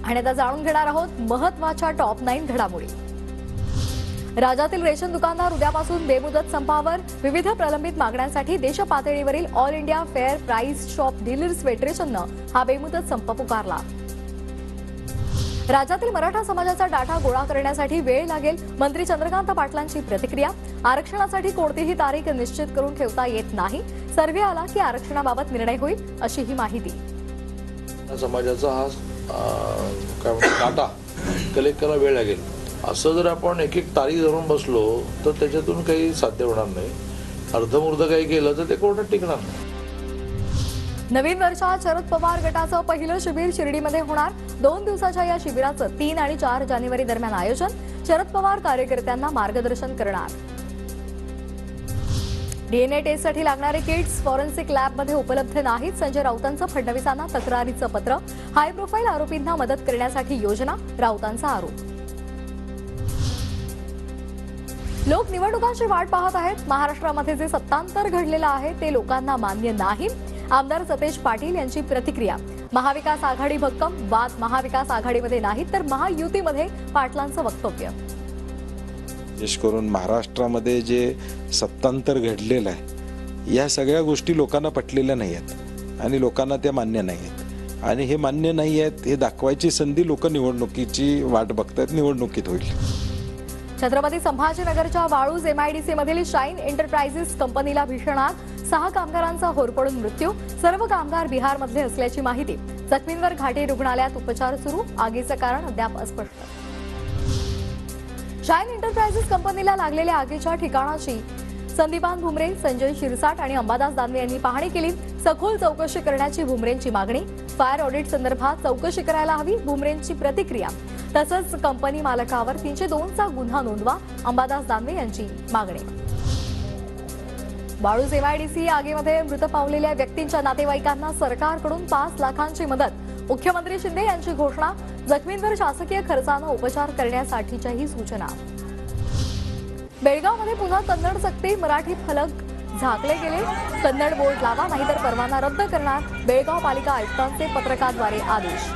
आणि आता जाणून घेणार आहोत महत्त्वाच्या टॉप 9 घडामोडी। राज्यातील रेशन दुकानदार उद्यापासून बेमुदत संपावर। विविध प्रलंबित मागण्यांसाठी देश पातळीवरील all India fair price shop dealers फेडरेशननं हा बेमुदत संप पुकारला। राज्यातील मराठा समाजाचा डाटा गोळा करण्यासाठी वेळ लागेल, मंत्री चंद्रकांत पाटलांची प्रतिक्रिया। आरक्षणासाठी कोणतीही तारीख निश्चित करून ठेवता येत नाही, सर्व्हे आला की आरक्षणाबाबत निर्णय होईल, अशी ही माहिती। समाजाचा हा डाटा कलेक्ट करायला वेळ लागेल, असं जर आपण एक एक तारीख धरून बसलो तर त्याच्यातून काही साध्य होणार नाही। अर्धमुर्ध काही केलं तर ते कोर्टात टिकणार नाही। नवीन वर्षात शरद पवार गटाचं पहिलं शिबिर शिर्डीमध्ये होणार। 2 दिवसाच्या या शिबिराचं 3 आणि 4 जानेवारी दरम्यान आयोजन। शरद पवार कार्यकर्त्यांना मार्गदर्शन करणार। डीएनए टेस्टसाठी लागणारे किट्स फॉरेन्सिक लॅबमध्ये उपलब्ध नाहीत। संजय राऊतांचं फडणवीसांना तक्रारीचं पत्र। हाय प्रोफाईल आरोपींना मदत करण्यासाठी योजना, राऊतांचा आरोप। लोक निवडणुकांची वाट पाहत आहेत। महाराष्ट्रामध्ये जे सत्तांतर घडलेलं आहे ते लोकांना मान्य नाही। आमदार सतेज पाटील यांची प्रतिक्रिया। महाविकास आघाडी भक्कम, वाद महाविकास आघाडीमध्ये नाही तर महायुतीमध्ये, पाटलांचं वक्तव्य। विशेष करून महाराष्ट्रामध्ये जे सत्तांतर घडलेलं आहे या सगळ्या गोष्टी लोकांना पटलेल्या नाही आहेत आणि लोकांना त्या मान्य नाही आहेत आणि हे मान्य नाही आहेत हे दाखवायची संधी लोक निवडणुकीची वाट बघतात। निवडणुकीत होईल। छत्रपती संभाजीनगरच्या वाळूज एमआयडीसी मधील शाईन एंटरप्राइजेस कंपनीला भीषण आग। 6 कामगारांचा होरपळून मृत्यू। सर्व कामगार बिहारमधले असल्याची माहिती। जखमींवर घाटी रुग्णालयात उपचार सुरू। आगीचं कारण अद्याप अस्पष्ट। शाईन एंटरप्राइजेस कंपनीला लागलेल्या आगीच्या ठिकाणाची संदीपान भुमरे, संजय शिरसाट आणि अंबादास दानवे यांनी पाहणी केली। सखोल चौकशी करण्याची भुमरेंची मागणी। फायर ऑडिट संदर्भात चौकशी करायला हवी, भुमरेंची प्रतिक्रिया। तसंच कंपनी मालकावर 302चा गुन्हा नोंदवा, अंबादास दानवे यांची मागणी। वाळूज एमआयडीसी आगीमध्ये मृत पावलेल्या व्यक्तींच्या नातेवाईकांना सरकारकडून 5 लाखांची मदत। मुख्यमंत्री शिंदे यांची घोषणा। जखमींवर शासकीय खर्चानं उपचार करण्यासाठीच्याही सूचना। बेळगावमध्ये पुन्हा कन्नड सक्ती। मराठी फलक झाकले गेले। कन्नड बोर्ड लावा नाहीतर परवाना रद्द करणार। बेळगाव पालिका आयुक्तांचे पत्रकाद्वारे आदेश।